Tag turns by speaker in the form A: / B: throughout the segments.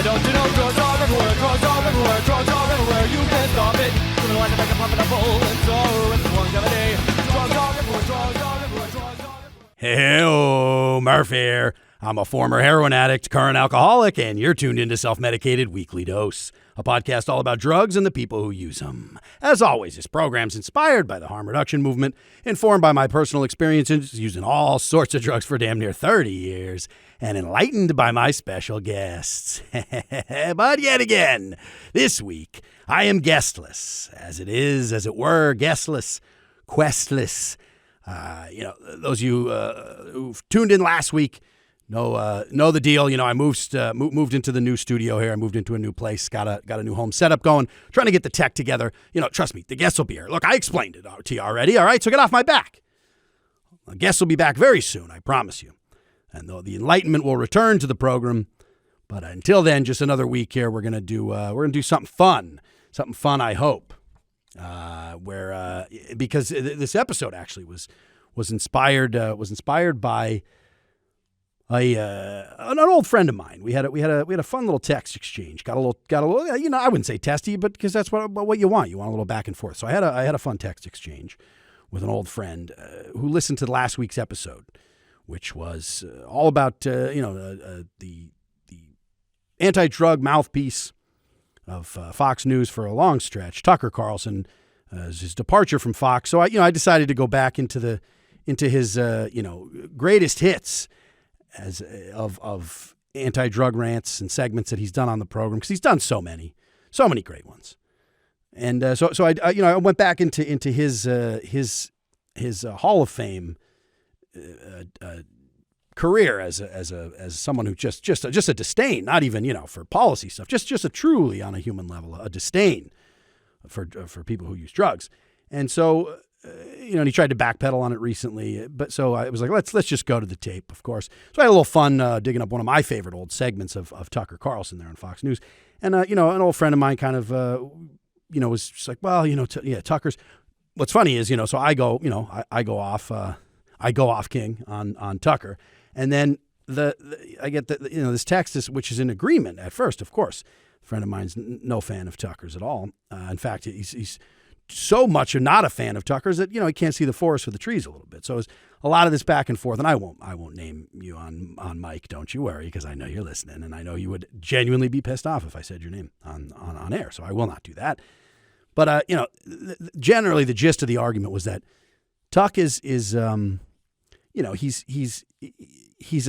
A: Don't you know drugs are everywhere, drugs are everywhere, drugs are everywhere, you can't stop it. Criminal lines make a profit of bull and sorrow in the ones of a day. Drugs are everywhere, drugs are everywhere, drugs are everywhere.
B: Hey, Murph here. I'm a former heroin addict, current alcoholic, and you're tuned into Self-Medicated Weekly Dose, a podcast all about drugs and the people who use them. As always, this program's inspired by the harm reduction movement, informed by my personal experiences using all sorts of drugs for damn near 30 years, and enlightened by my special guests. But yet again, this week, I am guestless, as it were, guestless, questless. Those of you who've tuned in last week, know the deal. I moved into the new studio here. I moved into a new place. Got a new home setup going. Trying to get the tech together. Trust me, the guests will be here. Look, I explained it to you already. All right, so get off my back. The guests will be back very soon. I promise you. And though the enlightenment will return to the program, but until then, just another week here. We're gonna do something fun. Something fun, I hope. Because this episode actually was inspired by an old friend of mine. We had a fun little text exchange. Got a little. I wouldn't say testy, but because that's what you want. You want a little back and forth. So I had a fun text exchange with an old friend who listened to last week's episode, which was all about the anti-drug mouthpiece of Fox News for a long stretch, Tucker Carlson, his departure from Fox. So I decided to go back into his greatest hits of anti-drug rants and segments that he's done on the program, because he's done so many great ones. And so I went back into his Hall of Fame career as someone who just a disdain, not even for policy stuff, just a truly on a human level a disdain for people who use drugs. And so and he tried to backpedal on it recently, but so I was like, let's just go to the tape, of course. So I had a little fun digging up one of my favorite old segments of Tucker Carlson there on Fox News. And an old friend of mine kind of was just like, well, Tucker's. What's funny is, so I go off King on Tucker, and then I get this text which is in agreement at first, of course. A friend of mine's no fan of Tucker's at all. In fact, he's so much not a fan of Tucker's that he can't see the forest for the trees a little bit. So it's a lot of this back and forth, and I won't name you on mic, don't you worry, because I know you're listening, and I know you would genuinely be pissed off if I said your name on air. So I will not do that. But generally the gist of the argument was that Tuck is he's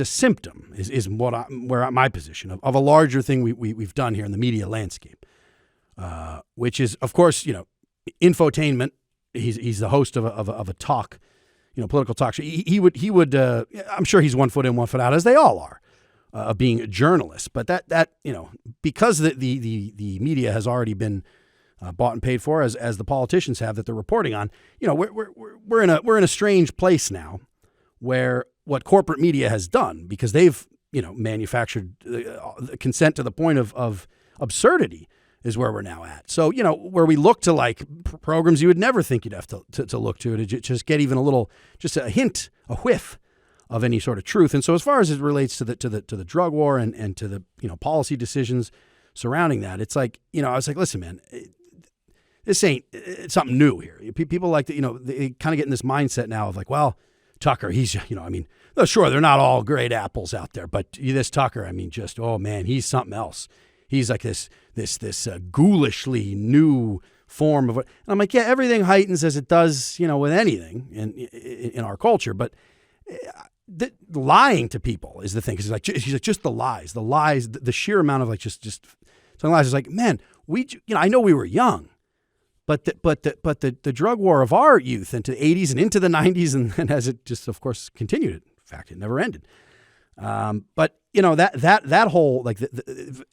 B: a symptom is where my position of a larger thing we've done here in the media landscape, which is, of course, infotainment. He's the host of a talk, political talk show. He would I'm sure he's 1 foot in, 1 foot out, as they all are, being a journalist. But that because the media has already been bought and paid for, as the politicians have that they're reporting on, we're in a strange place now, where what corporate media has done, because they've manufactured consent to the point of absurdity, is where we're now at. So, where we look to like programs you would never think you'd have to look to just get even a little, just a hint, a whiff of any sort of truth. And so as far as it relates to the drug war and to the, policy decisions surrounding that, it's like, I was like, listen, man, this ain't something new here. People like to, they kind of get in this mindset now of like, well, Tucker, he's, sure, they're not all great apples out there, but this Tucker, oh man, he's something else. He's like this ghoulishly new form of it. And I'm like, yeah, everything heightens as it does, with anything in our culture. But lying to people is the thing. He's like, just the lies, the sheer amount of like just telling lies. Is like, man, I know we were young, but the drug war of our youth into the 80s and into the 90s, and as it just, of course, continued. In fact, it never ended. But that whole, like,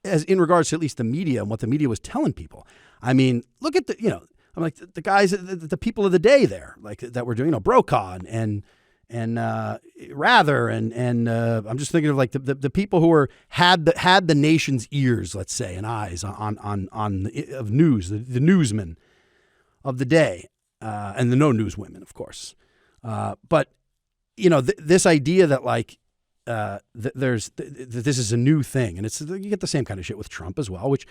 B: as in regards to at least the media and what the media was telling people. Look at I'm like the guys, the people of the day there, like that were doing, Brokaw and Rather and I'm just thinking of like the people who had the nation's ears, let's say, and eyes on of news, the newsmen of the day, and the no news women, of course. But this idea that like this is a new thing, and you get the same kind of shit with Trump as well, which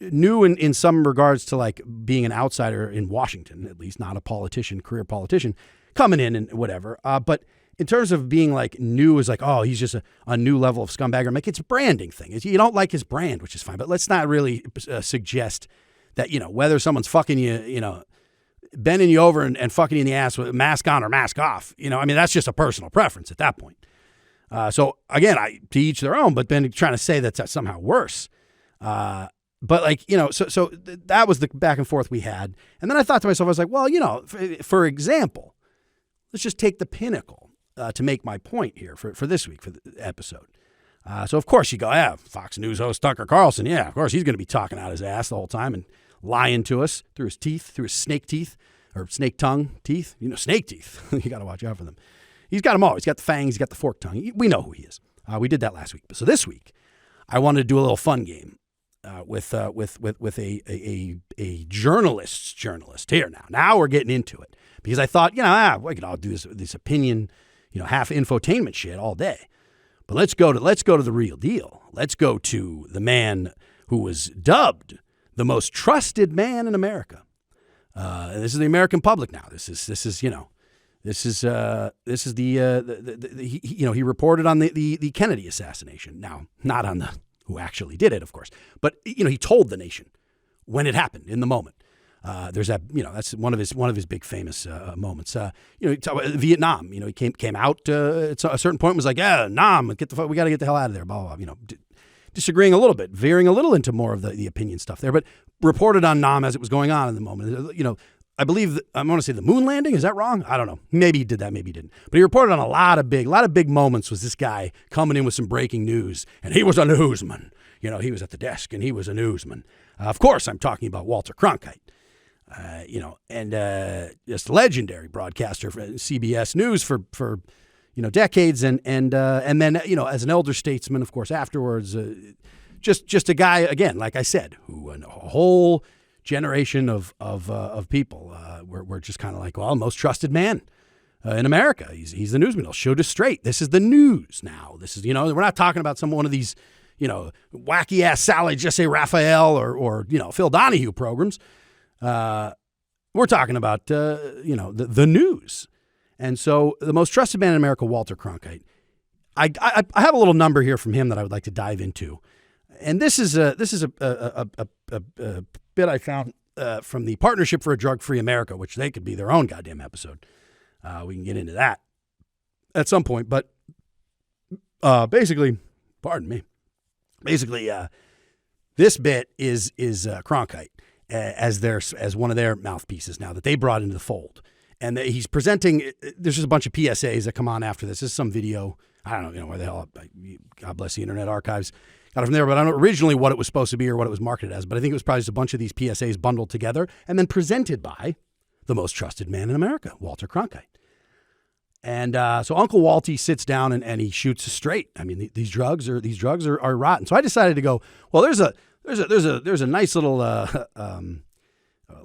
B: new in some regards to like being an outsider in Washington, at least not a politician, career politician coming in and whatever. But in terms of being like new is like, oh, he's just a new level of scumbagger. Like it's a branding thing. You don't like his brand, which is fine, but let's not really suggest that, whether someone's fucking you, bending you over and fucking you in the ass with mask on or mask off, that's just a personal preference at that point. So again, to each their own, but then trying to say that's somehow worse. But like, so that was the back and forth we had. And then I thought to myself, I was like, well, for example, let's just take the pinnacle to make my point here for this week, for the episode. So of course you go, Fox News host Tucker Carlson. Yeah, of course he's going to be talking out his ass the whole time and lying to us through his teeth, through his snake teeth or snake tongue teeth. Snake teeth. You got to watch out for them. He's got them all. He's got the fangs. He's got the forked tongue. We know who he is. We did that last week. So this week, I wanted to do a little fun game with a journalist's journalist here. Now we're getting into it because I thought, we could all do this opinion, half infotainment shit all day. But let's go to the real deal. Let's go to the man who was dubbed the most trusted man in America. This is the American public now. This is he reported on the Kennedy assassination. Now, not on who actually did it, of course, but he told the nation when it happened in the moment. There's that, that's one of his big famous moments. Vietnam, he came out at a certain point and was like, Nam, we got to get the hell out of there, blah, blah, blah. Disagreeing a little bit, veering a little into more of the opinion stuff there, but reported on Nam as it was going on in the moment. I believe I want to say the moon landing. Is that wrong? I don't know. Maybe he did that. Maybe he didn't. But he reported on a lot of big moments. Was this guy coming in with some breaking news, and he was a newsman. He was at the desk, and he was a newsman. Of course, I'm talking about Walter Cronkite. And just legendary broadcaster for CBS News for decades, and then as an elder statesman, of course, afterwards, just a guy again, like I said, who a whole generation of people were just kind of like, well, most trusted man in America. He's the newsman. He'll shoot us straight. This is the news now. This is we're not talking about one of these wacky ass Sally Jesse Raphael or Phil Donahue programs. We're talking about the news. And so the most trusted man in America, Walter Cronkite. I have a little number here from him that I would like to dive into. And this is a bit I found from the Partnership for a Drug-Free America, which they could be their own goddamn episode. We can get into that at some point. But basically, pardon me, this bit is Cronkite as one of their mouthpieces now that they brought into the fold. And he's presenting, there's just a bunch of PSAs that come on after this. This is some video. I don't know, where the hell, God bless the Internet Archives, got it from there. But I don't know originally what it was supposed to be or what it was marketed as. But I think it was probably just a bunch of these PSAs bundled together and then presented by the most trusted man in America, Walter Cronkite. And so Uncle Walty sits down and he shoots straight. I mean, these drugs are rotten. So I decided to go, well, there's a nice little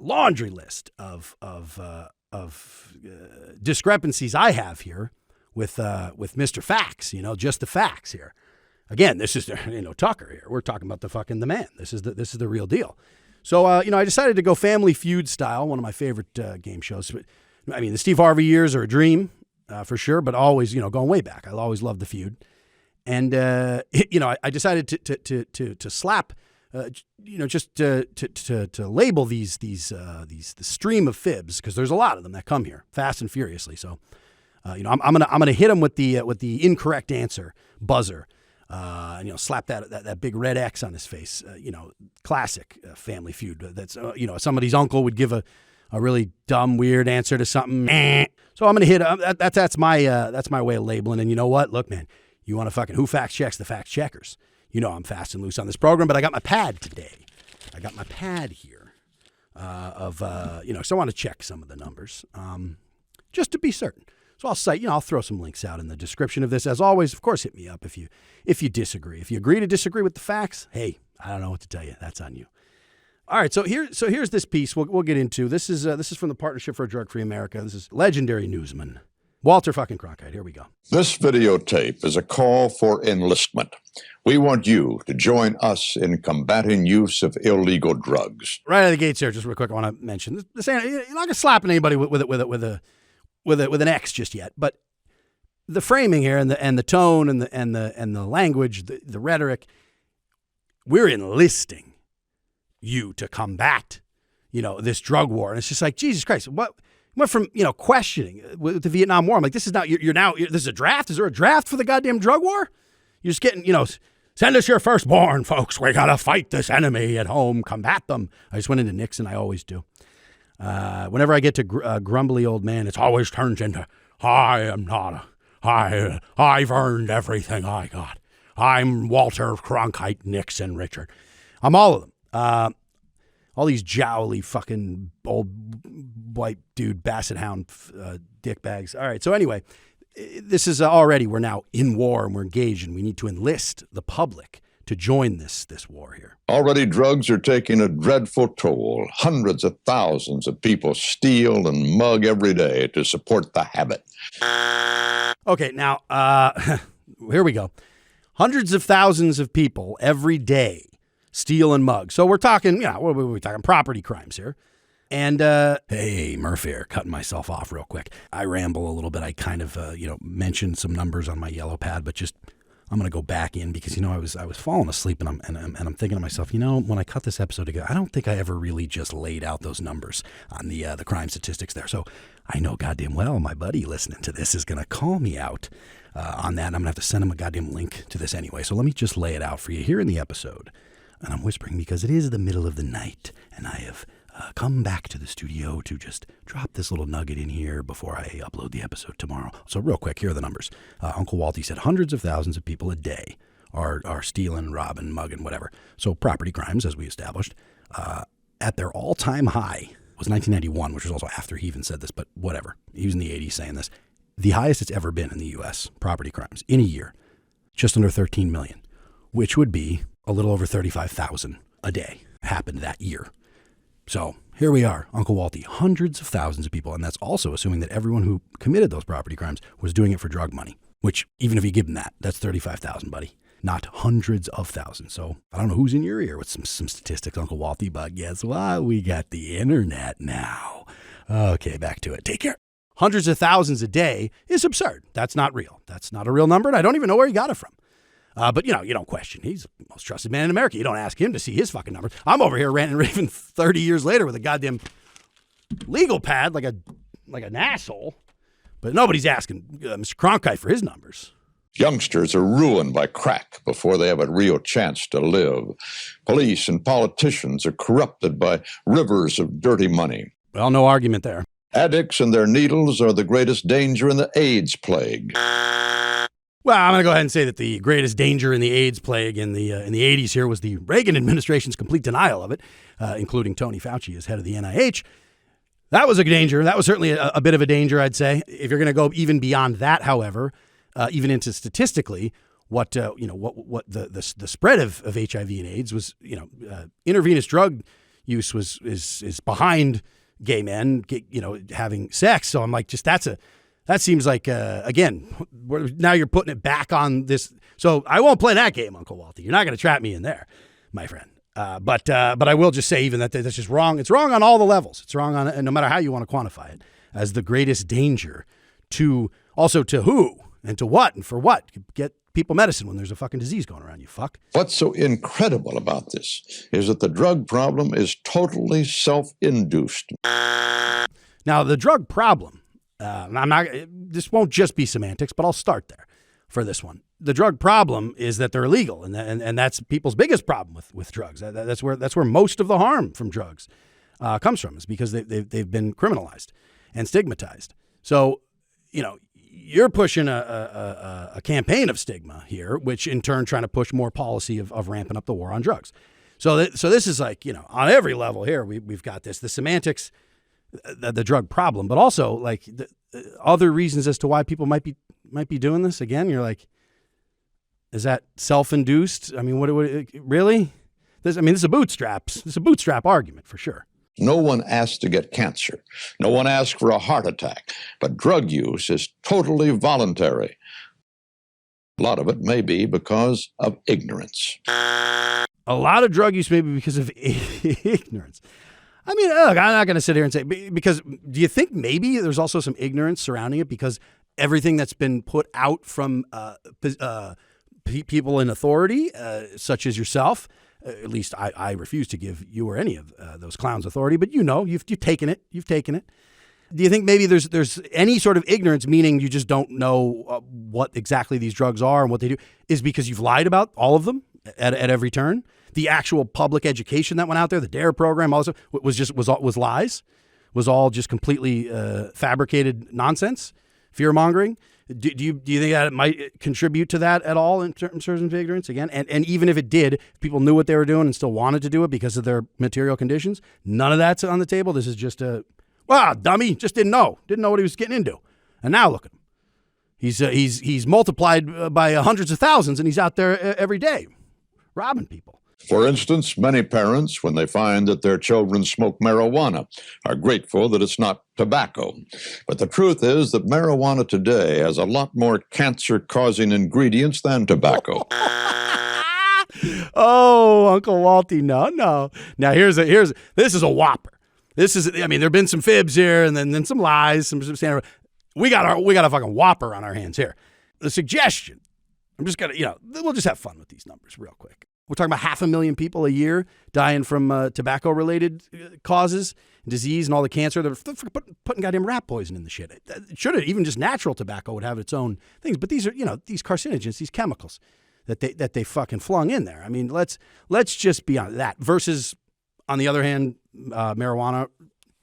B: laundry list of discrepancies I have here with Mr. Facts, just the facts here. Again, this is Tucker here. We're talking about the man. This is the real deal. So I decided to go Family Feud style, one of my favorite game shows. I mean, the Steve Harvey years are a dream for sure, but always going way back. I always loved the Feud, and I decided to slap. Just to label these the stream of fibs, because there's a lot of them that come here fast and furiously. So, I'm gonna hit them with the incorrect answer buzzer, and slap that big red X on his face. Classic Family Feud. That's somebody's uncle would give a really dumb, weird answer to something. So I'm gonna hit. That's my way of labeling. And you know what? Look, man, you want to fucking who fact checks the fact checkers. I'm fast and loose on this program, but I got my pad today. I got my pad here so I want to check some of the numbers just to be certain. So I'll cite, I'll throw some links out in the description of this. As always, of course, hit me up if you disagree. If you agree to disagree with the facts, hey, I don't know what to tell you. That's on you. All right, so here's this piece we'll get into. This is from the Partnership for a Drug-Free America. This is legendary newsman Walter fucking Cronkite. Here we go.
C: This videotape is a call for enlistment. We want you to join us in combating use of illegal drugs.
B: Right out of the gates here, just real quick, I want to mention this. You're not gonna slap anybody with an X just yet, but the framing here and the tone and the language, the rhetoric, we're enlisting you to combat, this drug war, and it's just like Jesus Christ, what? Went from, questioning with the Vietnam War. I'm like, this is now, this is a draft? Is there a draft for the goddamn drug war? You're just getting, send us your firstborn, folks. We got to fight this enemy at home, combat them. I just went into Nixon. I always do. Whenever I get to grumbly old man, it's always turns into, I've earned everything I got. I'm Walter Cronkite Nixon Richard. I'm all of them. All these jowly fucking old white dude basset hound dick bags. All right. So anyway, this is already, we're now in war and we're engaged and we need to enlist the public to join this war here.
C: Already drugs are taking a dreadful toll. Hundreds of thousands of people steal and mug every day to support the habit.
B: Okay. Now, here we go. Hundreds of thousands of people every day steal and mug. So we're talking, we're talking property crimes here. And, hey, Murph here, cutting myself off real quick. I ramble a little bit. I kind of, mentioned some numbers on my yellow pad, but just, I'm going to go back in because, I was falling asleep and I'm thinking to myself, when I cut this episode together, I don't think I ever really just laid out those numbers on the crime statistics there. So I know goddamn well my buddy listening to this is going to call me out on that. And I'm going to have to send him a goddamn link to this anyway. So let me just lay it out for you here in the episode. And I'm whispering because it is the middle of the night, and I have come back to the studio to just drop this little nugget in here before I upload the episode tomorrow. So real quick, here are the numbers. Uncle Walty said hundreds of thousands of people a day are stealing, robbing, mugging, whatever. So property crimes, as we established, at their all-time high was 1991, which was also after he even said this, but whatever. He was in the 80s saying this. The highest it's ever been in the U.S., property crimes, in a year, just under 13 million, which would be a little over 35,000 a day happened that year. So here we are, Uncle Walty, hundreds of thousands of people. And that's also assuming that everyone who committed those property crimes was doing it for drug money, which even if you give them that, that's 35,000, buddy, not hundreds of thousands. So I don't know who's in your ear with some statistics, Uncle Walty, but guess what? We got the internet now. Okay, back to it. Take care. Hundreds of thousands a day is absurd. That's not real. That's not a real number. And I don't even know where he got it from. But, you don't question. He's the most trusted man in America. You don't ask him to see his fucking numbers. I'm over here ranting and raving 30 years later with a goddamn legal pad like an asshole. But nobody's asking Mr. Cronkite for his numbers.
C: Youngsters are ruined by crack before they have a real chance to live. Police and politicians are corrupted by rivers of dirty money.
B: Well, no argument there.
C: Addicts and their needles are the greatest danger in the AIDS plague.
B: Well, I'm going to go ahead and say that the greatest danger in the AIDS plague in the 80s here was the Reagan administration's complete denial of it, including Tony Fauci as head of the NIH. That was a danger. That was certainly a bit of a danger, I'd say. If you're going to go even beyond that, however, even into statistically, what the spread of HIV and AIDS was, intravenous drug use is behind gay men, having sex. So I'm like, that seems like, again, now you're putting it back on this. So I won't play that game, Uncle Walty. You're not going to trap me in there, my friend. But I will just say even that's just wrong. It's wrong on all the levels. It's wrong on, and no matter how you want to quantify it, as the greatest danger to who and to what and for what. Get people medicine when there's a fucking disease going around, you fuck.
C: What's so incredible about this is that the drug problem is totally self-induced.
B: Now, the drug problem, this won't just be semantics, but I'll start there for this one. The drug problem is that they're illegal, and that's people's biggest problem with drugs. That's where most of the harm from drugs comes from, is because they've been criminalized and stigmatized. So, you're pushing a campaign of stigma here, which in turn trying to push more policy of ramping up the war on drugs. So this is like, on every level here, we've got the semantics, the drug problem, but also like the other reasons as to why people might be doing this. Again, you're like, is that self-induced? I mean, what really? This is a bootstrap argument for sure.
C: No one asks to get cancer. No one asks for a heart attack. But drug use is totally voluntary. A lot of it may be because of ignorance.
B: A lot of drug use may be because of ignorance. I mean, look, I'm not going to sit here and say, because do you think maybe there's also some ignorance surrounding it because everything that's been put out from people in authority, such as yourself, at least I refuse to give you or any of those clowns authority, but you've taken it. You've taken it. Do you think maybe there's any sort of ignorance, meaning you just don't know what exactly these drugs are and what they do, is because you've lied about all of them at every turn? The actual public education that went out there, the DARE program, also was lies, was all just completely fabricated nonsense, fear mongering. Do you think that it might contribute to that at all in terms of ignorance again? And even if it did, people knew what they were doing and still wanted to do it because of their material conditions. None of that's on the table. This is just dummy, just didn't know what he was getting into, and now look at him. He's multiplied by hundreds of thousands, and he's out there every day robbing people.
C: For instance, many parents, when they find that their children smoke marijuana, are grateful that it's not tobacco. But the truth is that marijuana today has a lot more cancer-causing ingredients than tobacco.
B: Oh, Uncle Walty, no. Now this is a whopper. This is, I mean, there've been some fibs here and then some lies, some standard. We got a fucking whopper on our hands here. The suggestion, I'm just gonna, we'll just have fun with these numbers real quick. We're talking about 500,000 people a year dying from tobacco-related causes, disease, and all the cancer. They're putting goddamn rat poison in the shit. It should have, even just natural tobacco would have its own things. But these are, these carcinogens, these chemicals that they fucking flung in there. I mean, let's just be on that. Versus, on the other hand, marijuana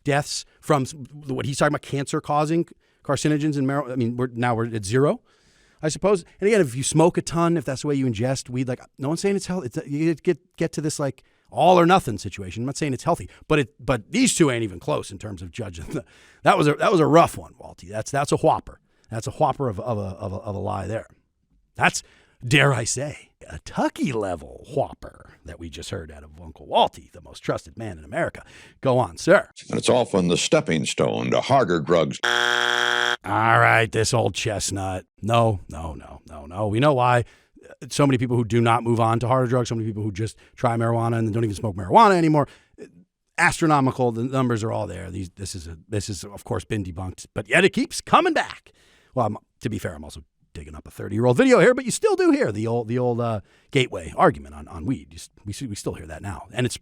B: deaths from what he's talking about, cancer-causing carcinogens in marijuana. I mean, we're at zero, I suppose. And again, if you smoke a ton, if that's the way you ingest weed, like, no one's saying it's healthy. You get to this like all or nothing situation. I'm not saying it's healthy, but these two ain't even close in terms of judging. That was a rough one, Walty. That's a whopper. That's a whopper of a lie there. That's, dare I say, a Tucky level whopper that we just heard out of Uncle Walty, the most trusted man in America. Go on, sir.
C: And it's often the stepping stone to harder drugs.
B: All right, this old chestnut. No. We know why. So many people who do not move on to harder drugs, so many people who just try marijuana and then don't even smoke marijuana anymore. Astronomical, the numbers are all there. This is of course been debunked, but yet it keeps coming back. Well, to be fair, I'm also digging up a 30-year-old video here, but you still do hear the old gateway argument on weed. We still hear that now, and it's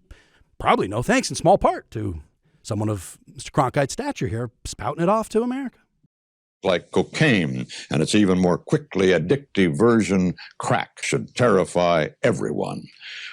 B: probably no thanks in small part to someone of Mr. Cronkite's stature here spouting it off to America.
C: Like cocaine, and its even more quickly addictive version, crack, should terrify everyone.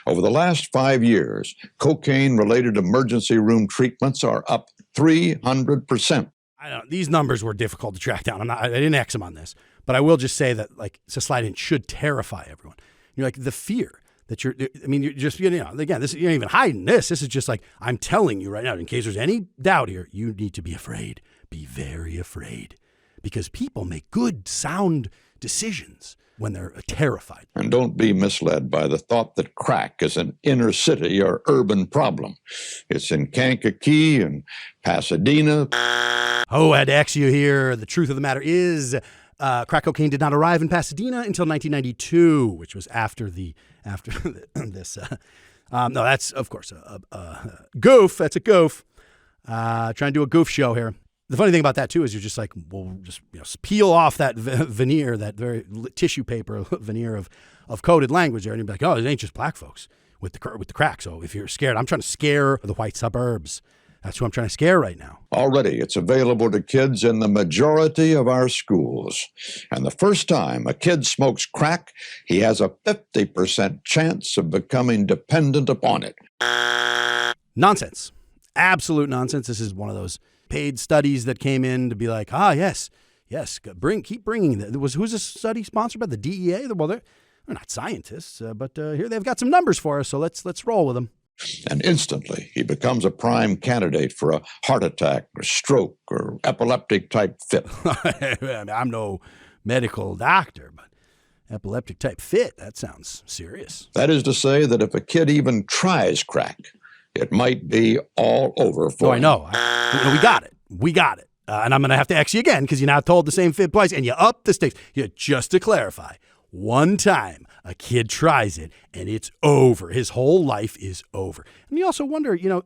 C: Over the last 5 years, cocaine-related emergency room treatments are up 300%.
B: I don't know, these numbers were difficult to track down. I didn't X them on this, but I will just say that, like, Society should terrify everyone. You're like, the fear that you're just, again, this, you're not even hiding this. This is just like, I'm telling you right now, in case there's any doubt here, you need to be afraid. Be very afraid. Because people make good, sound decisions when they're terrified.
C: And don't be misled by the thought that crack is an inner city or urban problem. It's in Kankakee and Pasadena.
B: Oh, I had to X you here. The truth of the matter is, crack cocaine did not arrive in Pasadena until 1992, which was after this. No, that's, of course, a goof. That's a goof. Trying to do a goof show here. The funny thing about that, too, is you're just like, well, just peel off that veneer, that very tissue paper veneer of coded language there, and you'd be like, oh, it ain't just black folks with the crack. So if you're scared, I'm trying to scare the white suburbs. That's who I'm trying to scare right now.
C: Already, it's available to kids in the majority of our schools. And the first time a kid smokes crack, he has a 50% chance of becoming dependent upon it.
B: Nonsense. Absolute nonsense. This is one of those paid studies that came in to be like, yes, keep bringing that. Who's this study sponsored by? The DEA? Well, they're not scientists, but here they've got some numbers for us, so let's roll with them.
C: And instantly, he becomes a prime candidate for a heart attack or stroke or epileptic-type fit.
B: I'm no medical doctor, but epileptic-type fit, that sounds serious.
C: That is to say that if a kid even tries crack, it might be all over for
B: Oh, I know. We got it. We got it. And I'm going to have to X you again because you now told the same fib twice and you up the stakes. Just to clarify, one time a kid tries it and it's over. His whole life is over. And you also wonder, you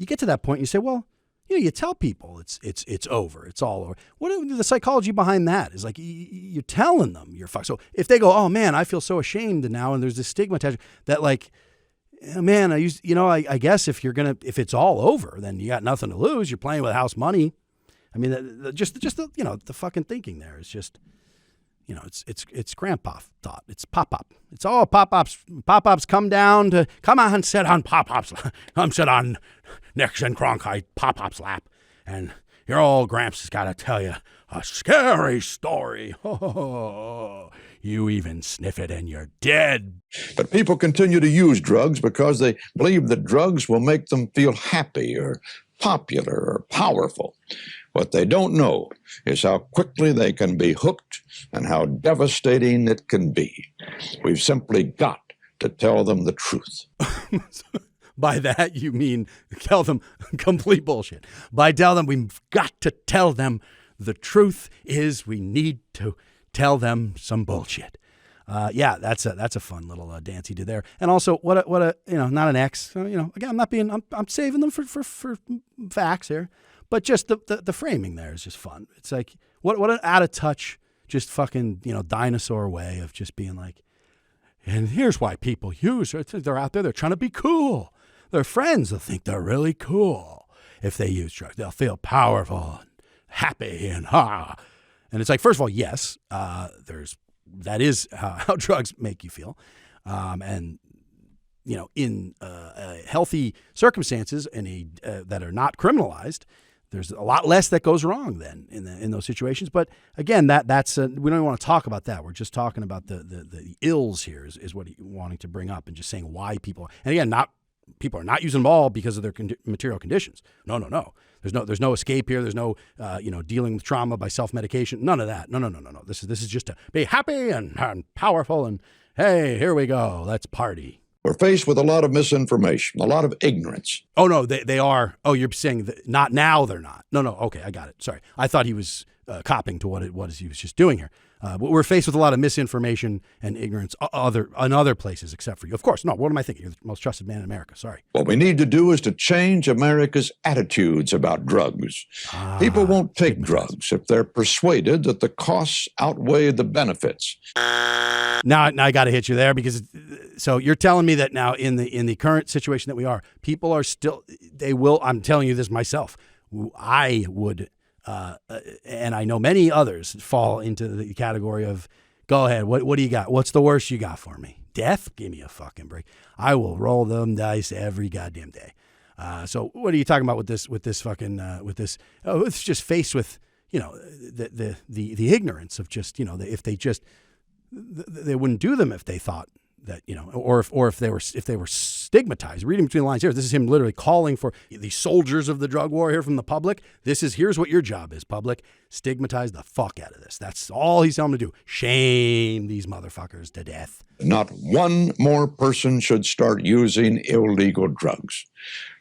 B: get to that point and you say, well, you tell people it's over. It's all over. What the psychology behind that is like you're telling them you're fucked. So if they go, oh man, I feel so ashamed now, and there's this stigma attached that like, man, I guess if it's all over, then you got nothing to lose. You're playing with house money. I mean, just the fucking thinking there is just, it's grandpa thought. It's pop-up. It's all pop-ups. Pop-ups come on, sit on pop-ups. Come sit on Nick's and Cronkite pop-ups lap. And your old Gramps has got to tell you a scary story. Oh, you even sniff it and you're dead.
C: But people continue to use drugs because they believe that drugs will make them feel happy or popular or powerful. What they don't know is how quickly they can be hooked and how devastating it can be. We've simply got to tell them the truth.
B: By that, you mean tell them complete bullshit. By tell them we've got to tell them the truth is we need to tell them some bullshit. That's a fun little dance he did there. And also, what a not an X. Again, I'm saving them for facts here, but just the framing there is just fun. It's like what an out of touch, just fucking dinosaur way of just being like, and here's why people use it. They're out there. They're trying to be cool. Their friends will think they're really cool if they use drugs. They'll feel powerful and happy and And it's like, first of all, yes, that is how drugs make you feel. In healthy circumstances that are not criminalized, there's a lot less that goes wrong then in those situations. But again, that's we don't even want to talk about that. We're just talking about the ills here is what he's wanting to bring up and just saying why people, and again, people are not using them all because of their material conditions. No. There's no escape here. There's no dealing with trauma by self-medication. None of that. No. This is just to be happy and powerful and hey, here we go. Let's party.
C: We're faced with a lot of misinformation, a lot of ignorance.
B: Oh no, they are. Oh, you're saying that not now. They're not. No. Okay, I got it. Sorry, I thought he was copping to what he was just doing here. But we're faced with a lot of misinformation and ignorance in other places except for you. Of course, no, what am I thinking? You're the most trusted man in America. Sorry.
C: What we need to do is to change America's attitudes about drugs. People won't take drugs if they're persuaded that the costs outweigh the benefits.
B: Now I got to hit you there because so you're telling me that now in the current situation that we are, people are still, they will, I'm telling you this myself, I would, and I know many others fall into the category of, go ahead, what do you got? What's the worst you got for me? Death? Give me a fucking break. I will roll them dice every goddamn day. So what are you talking about with this it's just faced with, the ignorance of just, if they just, they wouldn't do them if they thought that, or if they were stigmatized. Reading between the lines here, this is him literally calling for the soldiers of the drug war here from the public. Here's what your job is, public. Stigmatize the fuck out of this. That's all he's telling them to do. Shame these motherfuckers to death.
C: Not one more person should start using illegal drugs.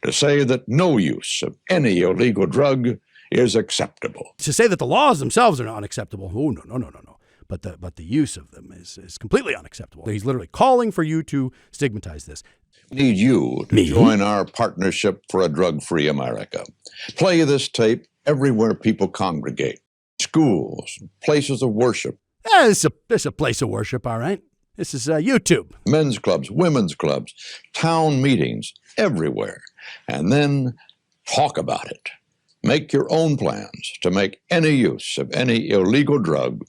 C: To say that no use of any illegal drug is acceptable.
B: To say that the laws themselves are not unacceptable. Oh, no. But the use of them is completely unacceptable. He's literally calling for you to stigmatize this.
C: We need you to join our partnership for a drug-free America. Play this tape everywhere people congregate. Schools, places of worship.
B: This is a place of worship, all right? This is YouTube.
C: Men's clubs, women's clubs, town meetings, everywhere. And then talk about it. Make your own plans to make any use of any illegal drug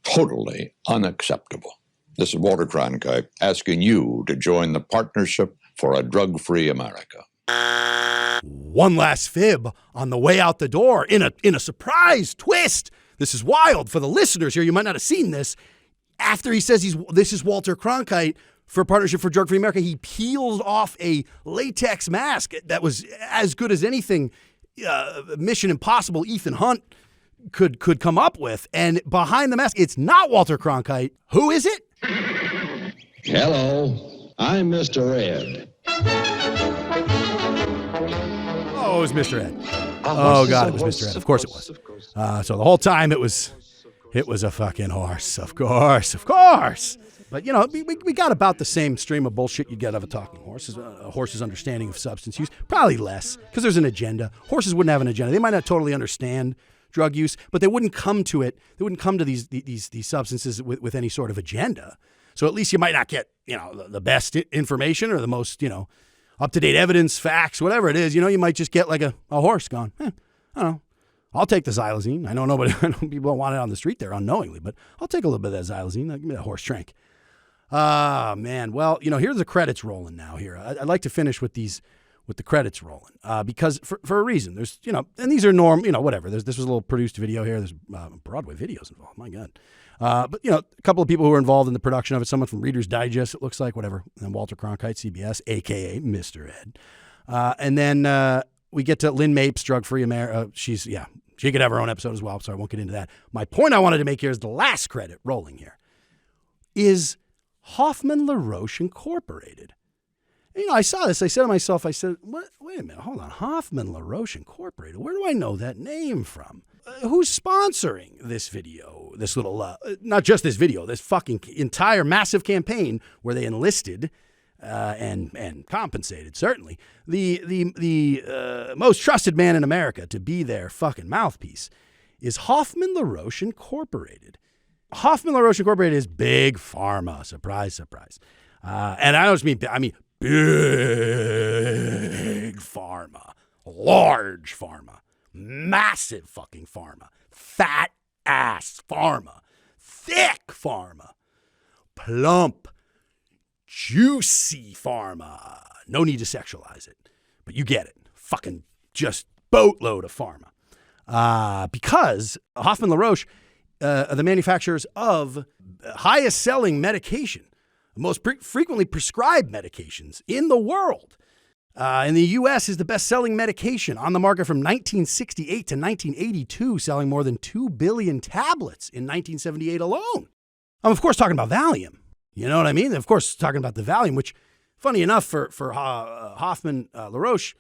C: totally unacceptable. This is Walter Cronkite asking you to join the Partnership for a Drug-Free America.
B: One last fib on the way out the door in a surprise twist. This is wild for the listeners here. You might not have seen this. After he says this is Walter Cronkite for Partnership for Drug-Free America, he peels off a latex mask that was as good as anything Mission Impossible Ethan Hunt could come up with, and behind the mask, it's not Walter Cronkite. Who is it?
D: Hello, I'm Mr. Ed.
B: was Mr. Ed. Oh, God, it was Mr. Ed. Of course it was. So the whole time it was a fucking horse. Of course. But, we got about the same stream of bullshit you get of a talking horse. A horse's understanding of substance use. Probably less, because there's an agenda. Horses wouldn't have an agenda. They might not totally understand drug use, but they wouldn't come to it. They wouldn't come to these substances with any sort of agenda. So at least you might not get, the best information or the most, up-to-date evidence, facts, whatever it is. You might just get like a horse going, I don't know. I'll take the xylazine. I know people don't want it on the street there unknowingly, but I'll take a little bit of that xylazine. Give me that horse drink. Ah, man. Well, here's the credits rolling now here. I'd like to finish with the credits rolling because for a reason. There's, and these are whatever. This was a little produced video here. There's Broadway videos involved. My God. But, a couple of people who were involved in the production of it, someone from Reader's Digest, it looks like, whatever. And then Walter Cronkite, CBS, a.k.a. Mr. Ed. And then we get to Lynn Mapes, Drug-Free America. She could have her own episode as well, so I won't get into that. My point I wanted to make here is the last credit rolling here is Hoffman LaRoche Incorporated. And, I saw this. I said to myself, wait a minute, hold on. Hoffman LaRoche Incorporated. Where do I know that name from? Who's sponsoring this video? This little, not just this video, this fucking entire massive campaign where they enlisted and compensated, certainly, the most trusted man in America to be their fucking mouthpiece is Hoffman LaRoche Incorporated. Hoffman LaRoche Incorporated is big pharma. Surprise, surprise. And I don't just mean, big pharma, large pharma, massive fucking pharma, fat ass pharma, thick pharma, plump, juicy pharma. No need to sexualize it, but you get it. Fucking just boatload of pharma. Because Hoffman LaRoche, the manufacturers of highest selling medication, most frequently prescribed medications in the world. In the U.S. is the best-selling medication on the market from 1968 to 1982, selling more than 2 billion tablets in 1978 alone. I'm, of course, talking about Valium. You know what I mean? Of course, talking about the Valium, which, funny enough, for Hoffman LaRoche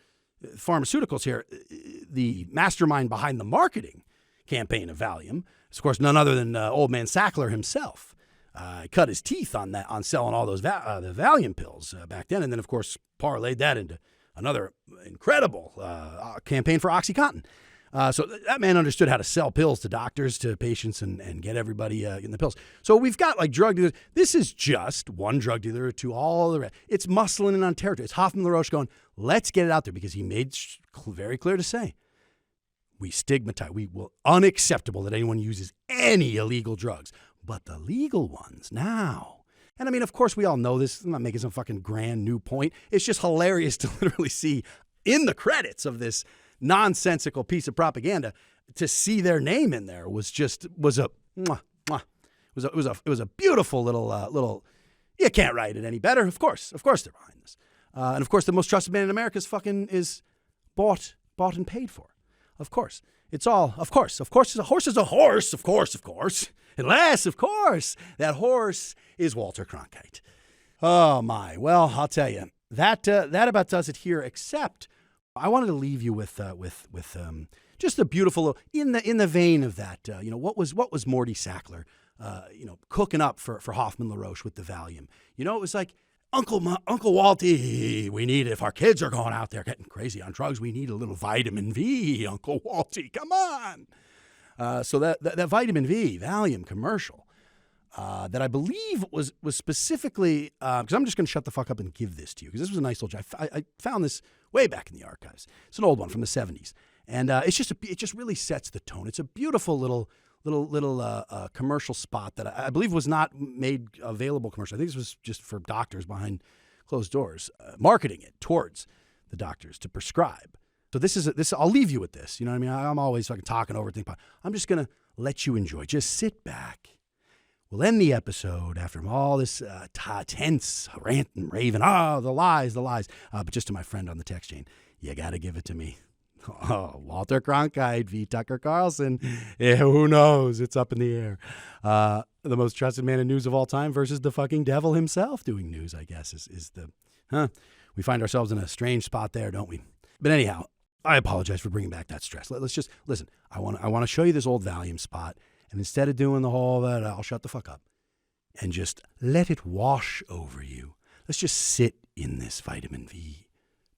B: Pharmaceuticals here, the mastermind behind the marketing campaign of Valium is, of course, none other than old man Sackler himself. Cut his teeth on selling all those the Valium pills back then, and then, of course, parlayed that into another incredible campaign for OxyContin. So that man understood how to sell pills to doctors, to patients, and get everybody in the pills. So we've got like drug dealers. This is just one drug dealer to all the rest. It's muscling in on territory. It's Hoffman LaRoche going, let's get it out there, because he made very clear to say, we stigmatize, we will unacceptable that anyone uses any illegal drugs, but the legal ones now. And I mean, of course, we all know this. I'm not making some fucking grand new point. It's just hilarious to literally see in the credits of this nonsensical piece of propaganda, to see their name in there was a beautiful little. You can't write it any better. Of course they're behind this, and of course the most trusted man in America is bought and paid for. Of course, it's all. Of course, a horse is a horse. Of course. Unless, of course, that horse is Walter Cronkite. Oh my! Well, I'll tell you that about does it here. Except, I wanted to leave you with just a beautiful in the vein of that. What was Morty Sackler, cooking up for Hoffman LaRoche with the Valium. It was like, Uncle Walty, we need, if our kids are going out there getting crazy on drugs, we need a little vitamin V, Uncle Walty, come on. So that vitamin V Valium commercial that I believe was specifically, because I'm just going to shut the fuck up and give this to you, because this was a nice little job. I found this way back in the archives. It's an old one from the 70s, and it just really sets the tone. It's a beautiful little commercial spot that I believe was not made available commercial. I think this was just for doctors behind closed doors, marketing it towards the doctors to prescribe. So this. I'll leave you with this. You know what I mean? I'm always fucking talking over things. I'm just going to let you enjoy. Just sit back. We'll end the episode after all this tense rant and raving. The lies. But just to my friend on the text chain, you got to give it to me. Oh, Walter Cronkite v. Tucker Carlson. Yeah, who knows? It's up in the air. The most trusted man in news of all time versus the fucking devil himself doing news, I guess, is the... We find ourselves in a strange spot there, don't we? But anyhow, I apologize for bringing back that stress. Let's just listen. I want to show you this old Valium spot, and instead of doing the whole that, I'll shut the fuck up and just let it wash over you. Let's just sit in this vitamin V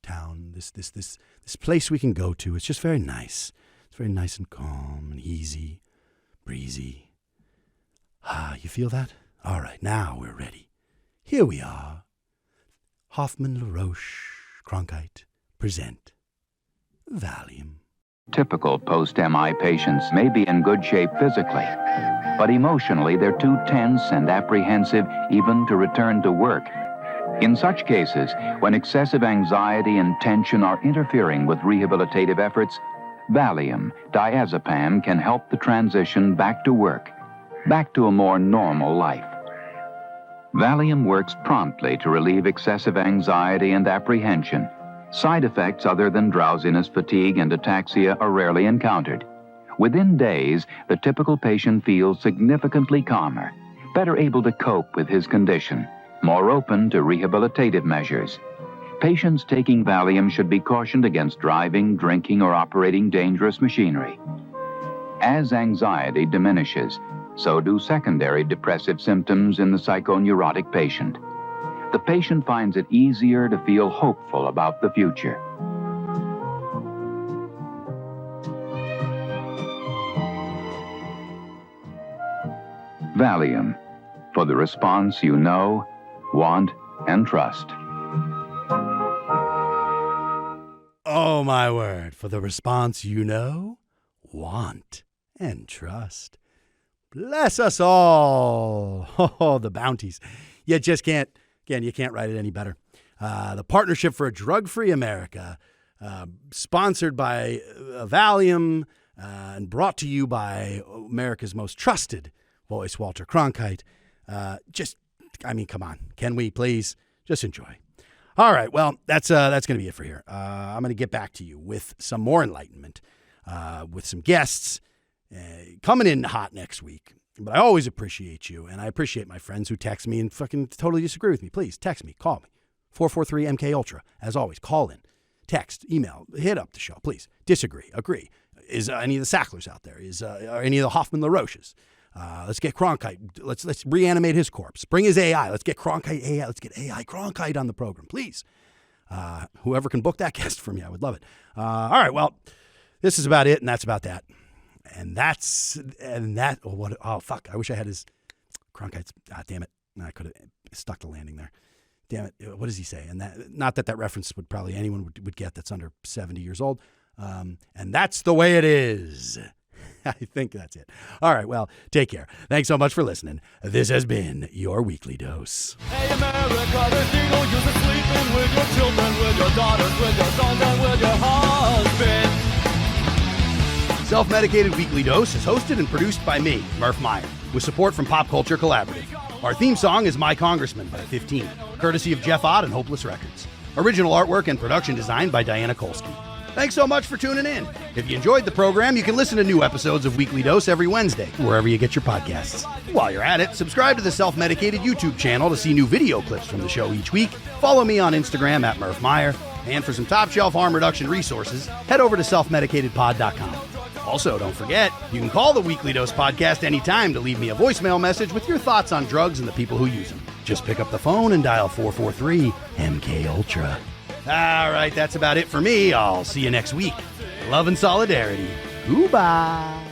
B: town, this place we can go to. It's just very nice. It's very nice and calm and easy, breezy. You feel that? All right, now we're ready. Here we are. Hoffman, LaRoche, Cronkite present Valium.
D: Typical post-MI patients may be in good shape physically, but emotionally they're too tense and apprehensive even to return to work. In such cases, when excessive anxiety and tension are interfering with rehabilitative efforts, Valium, diazepam, can help the transition back to work, back to a more normal life. Valium works promptly to relieve excessive anxiety and apprehension. Side effects other than drowsiness, fatigue, and ataxia are rarely encountered. Within days, the typical patient feels significantly calmer, better able to cope with his condition, more open to rehabilitative measures. Patients taking Valium should be cautioned against driving, drinking, or operating dangerous machinery. As anxiety diminishes, so do secondary depressive symptoms in the psychoneurotic patient. The patient finds it easier to feel hopeful about the future. Valium, for the response you know, want, and trust.
B: Oh, my word, for the response you know, want, and trust. Bless us all. Oh, the bounties. You just can't, again, you can't write it any better. The Partnership for a Drug-Free America, sponsored by Valium and brought to you by America's most trusted voice, Walter Cronkite. Come on. Can we please just enjoy? All right, well, that's going to be it for here. I'm going to get back to you with some more enlightenment, with some guests coming in hot next week. But I always appreciate you, and I appreciate my friends who text me and fucking totally disagree with me. Please, text me, call me. 443-MK-ULTRA. As always, call in, text, email, hit up the show, please. Disagree, agree. Is any of the Sacklers out there? Are any of the Hoffman LaRoches? Let's get Cronkite. Let's reanimate his corpse. Bring his AI. Let's get Cronkite AI. Let's get AI Cronkite on the program, please. Whoever can book that guest for me, I would love it. All right, well, this is about it, and that's about that. Oh, fuck. I wish I had his Cronkite's. Damn it. I could have stuck the landing there. Damn it. What does he say? And that, not that reference would probably anyone would get that's under 70 years old. And that's the way it is. I think that's it. All right. Well, take care. Thanks so much for listening. This has been your weekly dose.
A: Hey America, there's no use of sleeping with your children, with your daughters, with your sons, and with your husband.
B: Self-Medicated Weekly Dose is hosted and produced by me, Murph Meyer, with support from Pop Culture Collaborative. Our theme song is My Congressman by 15, courtesy of Jeff Ott and Hopeless Records. Original artwork and production design by Diana Kolsky. Thanks so much for tuning in. If you enjoyed the program, you can listen to new episodes of Weekly Dose every Wednesday, wherever you get your podcasts. While you're at it, subscribe to the Self-Medicated YouTube channel to see new video clips from the show each week. Follow me on Instagram at Murph Meyer. And for some top-shelf harm reduction resources, head over to selfmedicatedpod.com. Also, don't forget, you can call the Weekly Dose podcast anytime to leave me a voicemail message with your thoughts on drugs and the people who use them. Just pick up the phone and dial 443-MK-ULTRA. All right, that's about it for me. I'll see you next week. Love and solidarity. Goodbye.